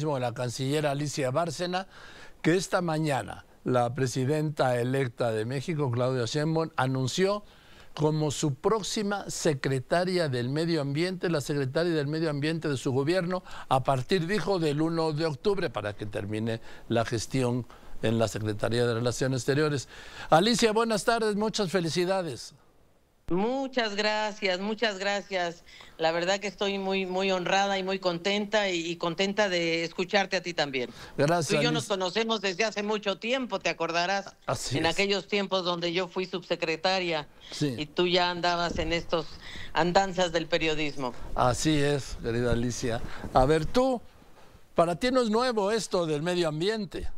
la canciller Alicia Bárcena, que esta mañana la presidenta electa de México, Claudia Sheinbaum, anunció como su próxima secretaria del Medio Ambiente, la secretaria del Medio Ambiente de su gobierno, a partir, dijo, del 1 de octubre, para que termine la gestión en la Secretaría de Relaciones Exteriores. Alicia, buenas tardes, muchas felicidades. Muchas gracias, muchas gracias. La verdad que estoy muy honrada y muy contenta y contenta de escucharte a ti también. Gracias. Tú y yo nos conocemos desde hace mucho tiempo, te acordarás. Así en es. aquellos tiempos donde yo fui subsecretaria, sí, y tú ya andabas en estos andanzas del periodismo. Así es, querida Alicia. A ver, tú, para ti no es nuevo esto del medio ambiente.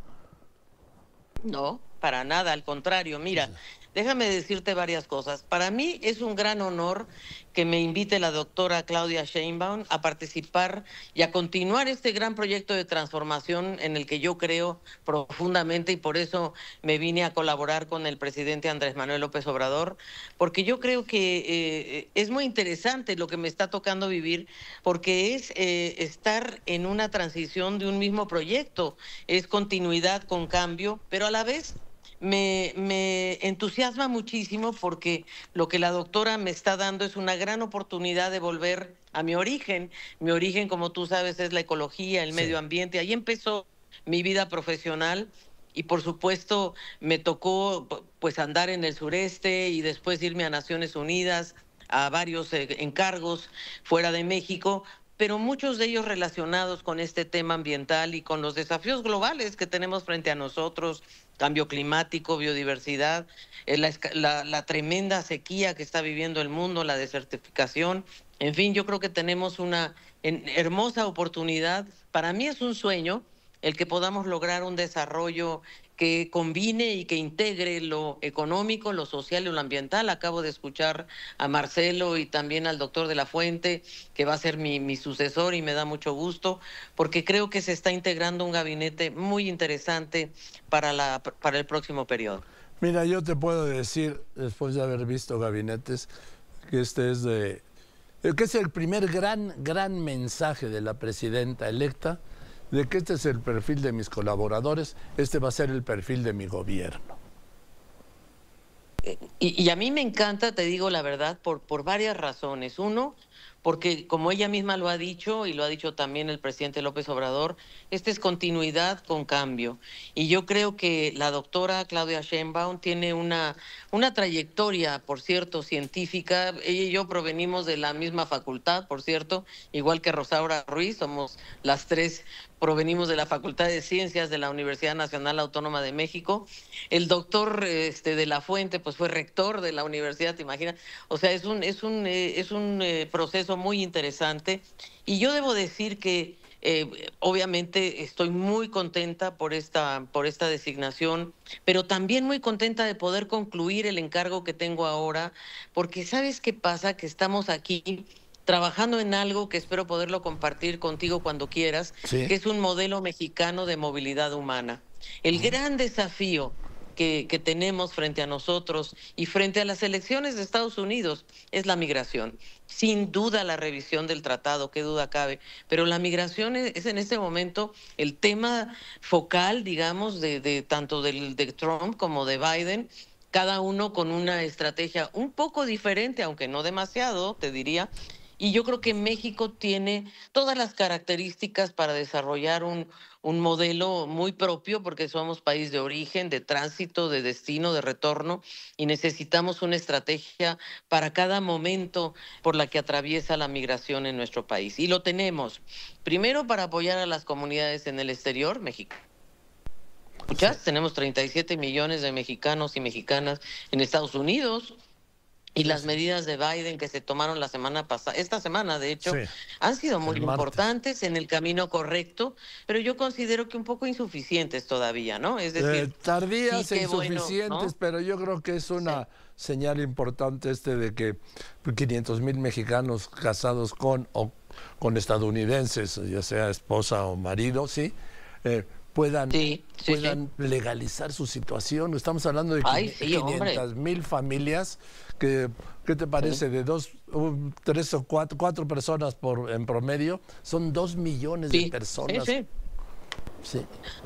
No, para nada, al contrario. Mira, déjame decirte varias cosas. Para mí es un gran honor que me invite la doctora Claudia Sheinbaum a participar y a continuar este gran proyecto de transformación en el que yo creo profundamente, y por eso me vine a colaborar con el presidente Andrés Manuel López Obrador, porque yo creo que es muy interesante lo que me está tocando vivir, porque es estar en una transición de un mismo proyecto, es continuidad con cambio, pero a la vez me entusiasma muchísimo porque lo que la doctora me está dando es una gran oportunidad de volver a mi origen. Mi origen, como tú sabes, es la ecología, el medio ambiente. Ahí empezó mi vida profesional y, por supuesto, me tocó pues andar en el sureste y después irme a Naciones Unidas, a varios encargos fuera de México, pero muchos de ellos relacionados con este tema ambiental y con los desafíos globales que tenemos frente a nosotros: cambio climático, biodiversidad, la tremenda sequía que está viviendo el mundo, la desertificación. En fin, yo creo que tenemos una hermosa oportunidad. Para mí es un sueño el que podamos lograr un desarrollo que combine y que integre lo económico, lo social y lo ambiental. Acabo de escuchar a Marcelo y también al doctor de la Fuente, que va a ser mi sucesor, y me da mucho gusto, porque creo que se está integrando un gabinete muy interesante para el próximo periodo. Mira, yo te puedo decir, después de haber visto gabinetes, que que es el primer gran mensaje de la presidenta electa, de que este es el perfil de mis colaboradores, este va a ser el perfil de mi gobierno. Y a mí me encanta, te digo la verdad, por varias razones. Uno, porque como ella misma lo ha dicho, y lo ha dicho también el presidente López Obrador, esta es continuidad con cambio. Y yo creo que la doctora Claudia Sheinbaum tiene una trayectoria, por cierto, científica. Ella y yo provenimos de la misma facultad, por cierto, igual que Rosaura Ruiz, somos las tres, provenimos de la Facultad de Ciencias de la Universidad Nacional Autónoma de México. El doctor de la Fuente pues fue rector de la universidad, ¿te imaginas? O sea, es un proceso muy interesante. Y yo debo decir que obviamente estoy muy contenta por esta designación, pero también muy contenta de poder concluir el encargo que tengo ahora, porque ¿sabes qué pasa? Que estamos aquí trabajando en algo que espero poderlo compartir contigo cuando quieras, que es un modelo mexicano de movilidad humana. El gran desafío que tenemos frente a nosotros y frente a las elecciones de Estados Unidos es la migración. Sin duda la revisión del tratado, qué duda cabe, pero la migración es en este momento el tema focal, digamos, tanto de Trump como de Biden, cada uno con una estrategia un poco diferente, aunque no demasiado, te diría. Y yo creo que México tiene todas las características para desarrollar un modelo muy propio, porque somos país de origen, de tránsito, de destino, de retorno, y necesitamos una estrategia para cada momento por la que atraviesa la migración en nuestro país. Y lo tenemos, primero, para apoyar a las comunidades en el exterior, México. ¿Escuchas? Tenemos 37 millones de mexicanos y mexicanas en Estados Unidos. Y las medidas de Biden que se tomaron la semana pasada, esta semana de hecho, han sido muy importantes, en el camino correcto, pero yo considero que un poco insuficientes todavía, ¿no? Es decir, tardías e insuficientes, insuficientes, ¿no? Pero yo creo que es una señal importante de que 500,000 mexicanos casados con estadounidenses, ya sea esposa o marido, puedan legalizar su situación. Estamos hablando de 500,000 familias. ¿Qué te parece? De tres o cuatro personas en promedio, son 2 millones de personas Sí.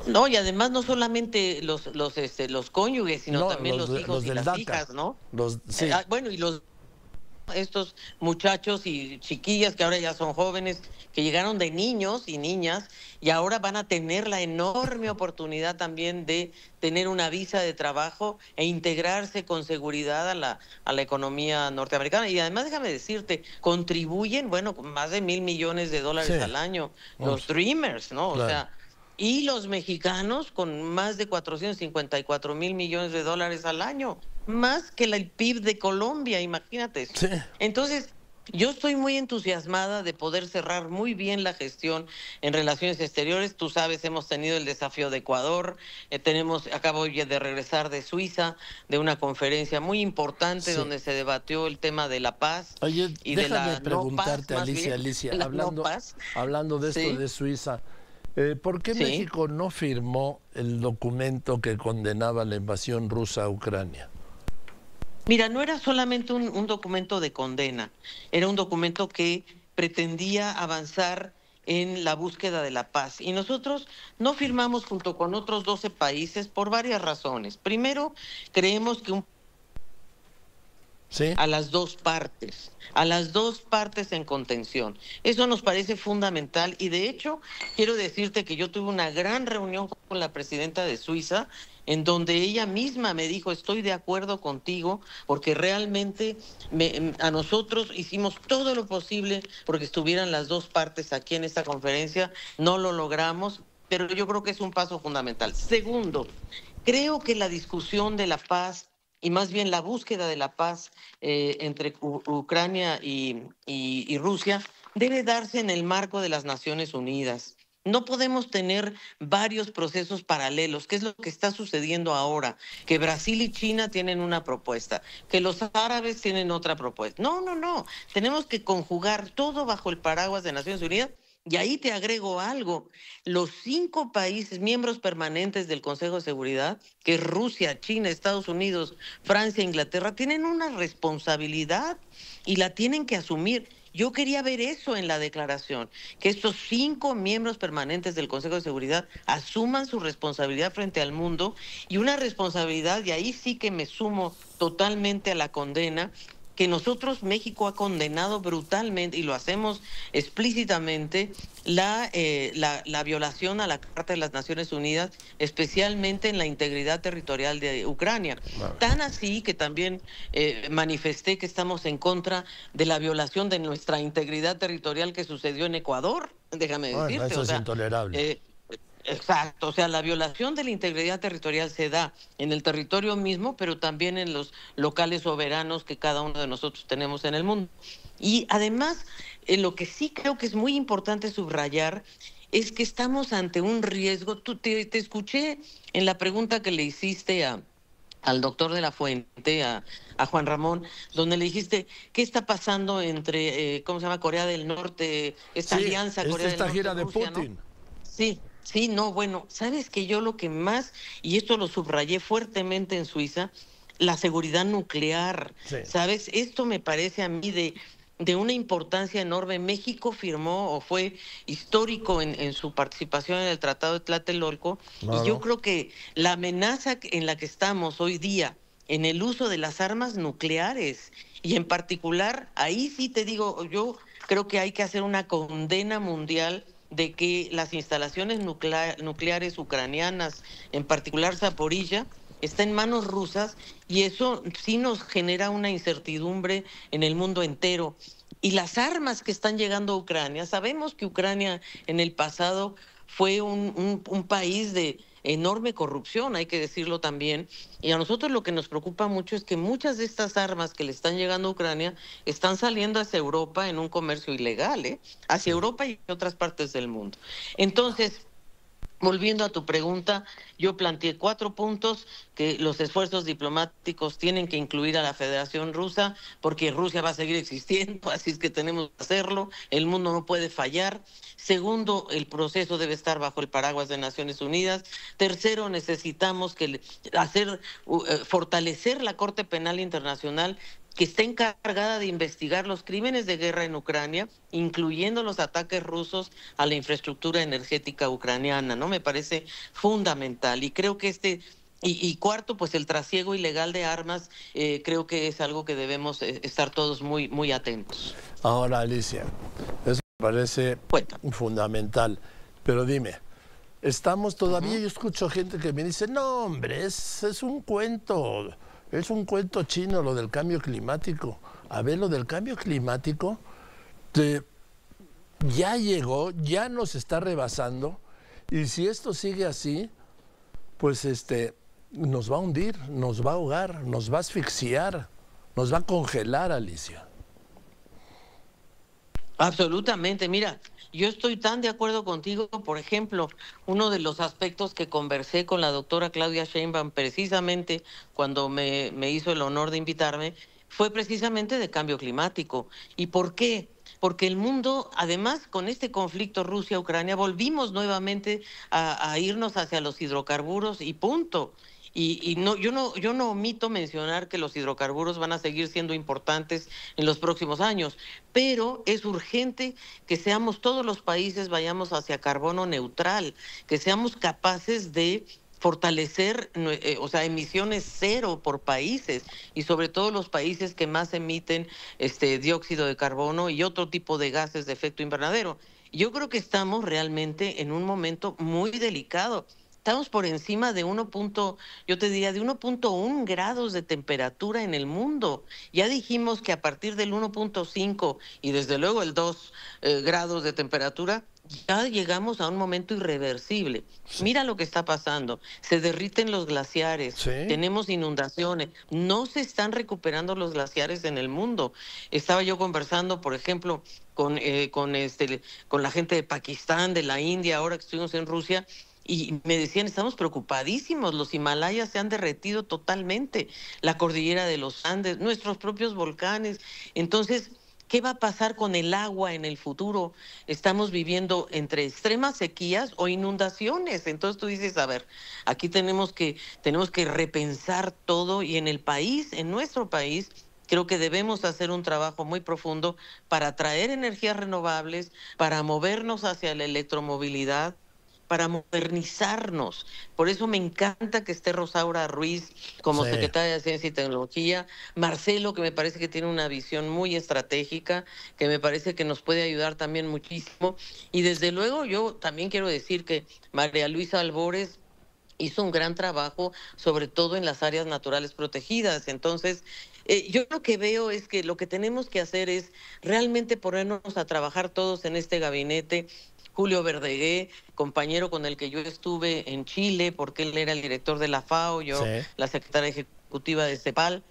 No, y además no solamente los cónyuges, sino No, también los hijos los y del las DACA. hijas, ¿no? Sí. Bueno, y estos muchachos y chiquillas que ahora ya son jóvenes, que llegaron de niños y niñas y ahora van a tener la enorme oportunidad también de tener una visa de trabajo e integrarse con seguridad a la economía norteamericana. Y además, déjame decirte, contribuyen, bueno, con más de $1,000 millones Sí. al año, los Vamos. Dreamers, ¿no? O Claro. sea, y los mexicanos con más de $454,000 millones al año, más que el PIB de Colombia, imagínate eso. Sí. Entonces, yo estoy muy entusiasmada de poder cerrar muy bien la gestión en relaciones exteriores. Tú sabes, hemos tenido el desafío de Ecuador, acabo de regresar de Suiza, de una conferencia muy importante Sí. donde se debatió el tema de la paz Oye, y de déjame la no paz, preguntarte, más bien, Alicia, la no paz. hablando de esto Sí, de Suiza, ¿por qué sí. México no firmó el documento que condenaba la invasión rusa a Ucrania? Mira, no era solamente un documento de condena, era un documento que pretendía avanzar en la búsqueda de la paz. Y nosotros no firmamos junto con otros 12 países por varias razones. Primero, creemos que Sí. a las dos partes en contención. Eso nos parece fundamental y de hecho quiero decirte que yo tuve una gran reunión con la presidenta de Suiza en donde ella misma me dijo, estoy de acuerdo contigo, porque realmente a nosotros hicimos todo lo posible porque estuvieran las dos partes aquí en esta conferencia, no lo logramos, pero yo creo que es un paso fundamental. Segundo, creo que la discusión de la paz y más bien la búsqueda de la paz entre Ucrania y Rusia debe darse en el marco de las Naciones Unidas. No podemos tener varios procesos paralelos, que es lo que está sucediendo ahora, que Brasil y China tienen una propuesta, que los árabes tienen otra propuesta. No, no, no. Tenemos que conjugar todo bajo el paraguas de Naciones Unidas. Y ahí te agrego algo. Los 5 países miembros permanentes del Consejo de Seguridad, que es Rusia, China, Estados Unidos, Francia, Inglaterra, tienen una responsabilidad y la tienen que asumir. Yo quería ver eso en la declaración, que estos 5 miembros permanentes del Consejo de Seguridad asuman su responsabilidad frente al mundo y una responsabilidad, y ahí sí que me sumo totalmente a la condena, que nosotros, México ha condenado brutalmente, y lo hacemos explícitamente, la violación a la Carta de las Naciones Unidas, especialmente en la integridad territorial de Ucrania. Tan así que también manifesté que estamos en contra de la violación de nuestra integridad territorial que sucedió en Ecuador, déjame Bueno, decirte. eso O es sea, intolerable. exacto, o sea, la violación de la integridad territorial se da en el territorio mismo, pero también en los locales soberanos que cada uno de nosotros tenemos en el mundo. Y además, lo que sí creo que es muy importante subrayar es que estamos ante un riesgo. Te escuché en la pregunta que le hiciste al doctor de la Fuente, a Juan Ramón, donde le dijiste, ¿qué está pasando entre, ¿cómo se llama? Corea del Norte, esta Sí, alianza Corea del esta gira de Norte-Rusia, ¿no? Putin. Sí, sí, no, bueno, sabes que yo lo que más, y esto lo subrayé fuertemente en Suiza, la seguridad nuclear, Sí. ¿sabes? Esto me parece a mí de una importancia enorme. México firmó o fue histórico en su participación en el Tratado de Tlatelolco, y yo Claro. creo que la amenaza en la que estamos hoy día en el uso de las armas nucleares, y en particular, ahí sí te digo, yo creo que hay que hacer una condena mundial de que las instalaciones nucleares ucranianas, en particular Zaporilla, está en manos rusas, y eso sí nos genera una incertidumbre en el mundo entero. Y las armas que están llegando a Ucrania, sabemos que Ucrania en el pasado fue un país de enorme corrupción, hay que decirlo también, y a nosotros lo que nos preocupa mucho es que muchas de estas armas que le están llegando a Ucrania están saliendo hacia Europa en un comercio ilegal, hacia Europa y otras partes del mundo. Entonces, volviendo a tu pregunta, yo planteé 4 puntos: que los esfuerzos diplomáticos tienen que incluir a la Federación Rusa, porque Rusia va a seguir existiendo, así es que tenemos que hacerlo, el mundo no puede fallar. Segundo, el proceso debe estar bajo el paraguas de Naciones Unidas. Tercero, necesitamos fortalecer la Corte Penal Internacional, que está encargada de investigar los crímenes de guerra en Ucrania, incluyendo los ataques rusos a la infraestructura energética ucraniana, ¿no? Me parece fundamental. Y creo que y cuarto, pues el trasiego ilegal de armas, creo que es algo que debemos estar todos muy, muy atentos. Ahora, Alicia, eso me parece fundamental. Pero dime, estamos todavía, yo escucho gente que me dice, no, hombre, es un cuento chino lo del cambio climático. A ver, lo del cambio climático ya llegó, ya nos está rebasando, y si esto sigue así, pues nos va a hundir, nos va a ahogar, nos va a asfixiar, nos va a congelar, Alicia. Absolutamente, mira, yo estoy tan de acuerdo contigo. Por ejemplo, uno de los aspectos que conversé con la doctora Claudia Sheinbaum precisamente cuando me hizo el honor de invitarme fue precisamente de cambio climático. ¿Y por qué? Porque el mundo, además, con este conflicto Rusia-Ucrania, volvimos nuevamente a irnos hacia los hidrocarburos y punto. Y no, yo no omito mencionar que los hidrocarburos van a seguir siendo importantes en los próximos años, pero es urgente que seamos todos los países, vayamos hacia carbono neutral, que seamos capaces de fortalecer, o sea, emisiones cero por países, y sobre todo los países que más emiten dióxido de carbono y otro tipo de gases de efecto invernadero. Yo creo que estamos realmente en un momento muy delicado. Estamos por encima de yo te diría, de 1.1 grados de temperatura en el mundo. Ya dijimos que a partir del 1.5 y desde luego el 2 grados de temperatura, ya llegamos a un momento irreversible. Sí. Mira lo que está pasando. Se derriten los glaciares, Sí. tenemos inundaciones, no se están recuperando los glaciares en el mundo. Estaba yo conversando, por ejemplo, con la gente de Pakistán, de la India, ahora que estuvimos en Rusia, y me decían, estamos preocupadísimos, los Himalayas se han derretido totalmente, la cordillera de los Andes, nuestros propios volcanes. Entonces, ¿qué va a pasar con el agua en el futuro? Estamos viviendo entre extremas sequías o inundaciones. Entonces tú dices, a ver, aquí tenemos que repensar todo, y en el país, en nuestro país, creo que debemos hacer un trabajo muy profundo para traer energías renovables, para movernos hacia la electromovilidad, para modernizarnos. Por eso me encanta que esté Rosaura Ruiz como Sí. secretaria de Ciencia y Tecnología, Marcelo, que me parece que tiene una visión muy estratégica, que me parece que nos puede ayudar también muchísimo. Y desde luego yo también quiero decir que María Luisa Albores hizo un gran trabajo, sobre todo en las áreas naturales protegidas. Entonces, yo lo que veo es que lo que tenemos que hacer es realmente ponernos a trabajar todos en este gabinete. Julio Verdegué, compañero con el que yo estuve en Chile, porque él era el director de la FAO, yo Sí. la secretaria ejecutiva de CEPAL.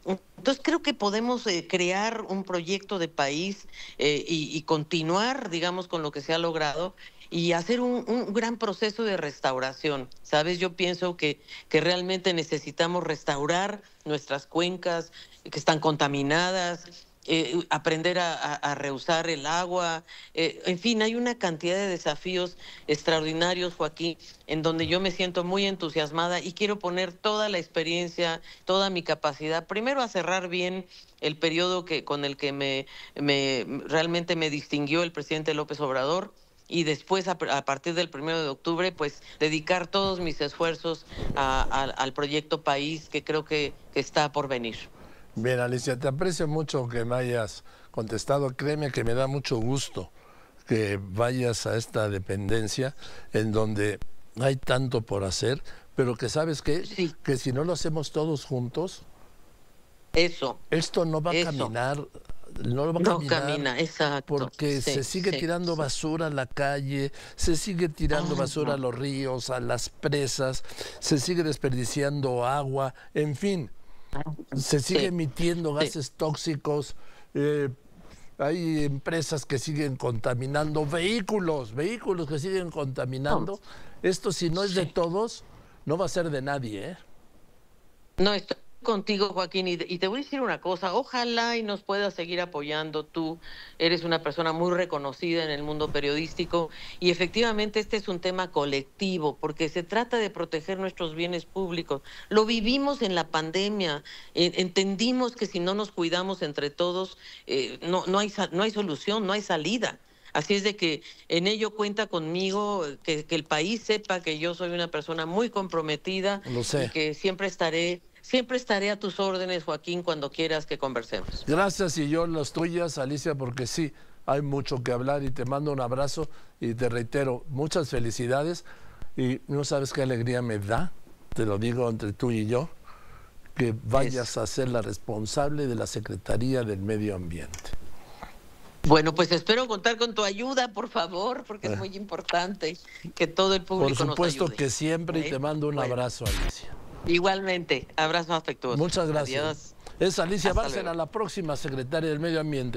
Entonces creo que podemos crear un proyecto de país y continuar, digamos, con lo que se ha logrado y hacer un gran proceso de restauración. ¿Sabes? Yo pienso que realmente necesitamos restaurar nuestras cuencas que están contaminadas, aprender a reusar el agua. En fin, hay una cantidad de desafíos extraordinarios, Joaquín, en donde yo me siento muy entusiasmada y quiero poner toda la experiencia, toda mi capacidad, primero a cerrar bien el periodo con el que realmente me distinguió el presidente López Obrador, y después, a partir del 1 de octubre, pues dedicar todos mis esfuerzos al proyecto país, que creo que está por venir. Bien, Alicia, te aprecio mucho que me hayas contestado. Créeme que me da mucho gusto que vayas a esta dependencia en donde hay tanto por hacer, pero que sabes que, Sí. que si no lo hacemos todos juntos, Eso. esto no va a caminar. No va a No caminar camina, exacto. porque Sí, se sigue sí, tirando sí. basura a la calle, se sigue tirando Ay, basura a no. los ríos, a las presas, se sigue desperdiciando agua, en fin, se sigue Sí, emitiendo sí. gases tóxicos. Hay empresas que siguen contaminando, vehículos que siguen contaminando. Esto, si no es de Sí. todos, no va a ser de nadie, ¿eh? No, estoy contigo, Joaquín, y te voy a decir una cosa, ojalá y nos puedas seguir apoyando. Tú eres una persona muy reconocida en el mundo periodístico y efectivamente este es un tema colectivo porque se trata de proteger nuestros bienes públicos. Lo vivimos en la pandemia, entendimos que si no nos cuidamos entre todos, no hay solución, no hay salida. Así es de que en ello cuenta conmigo, que el país sepa que yo soy una persona muy comprometida Lo sé. y que siempre estaré a tus órdenes, Joaquín, cuando quieras que conversemos. Gracias y yo las tuyas, Alicia, porque sí, hay mucho que hablar y te mando un abrazo y te reitero, muchas felicidades y no sabes qué alegría me da, te lo digo entre tú y yo, que vayas a ser la responsable de la Secretaría del Medio Ambiente. Bueno, pues espero contar con tu ayuda, por favor, porque es muy importante que todo el público nos ayude. Por supuesto que siempre, y te mando un abrazo, Alicia. Igualmente, abrazo afectuoso. Muchas gracias. Adiós. Es Alicia Hasta Bárcena, luego. la próxima secretaria del Medio Ambiente.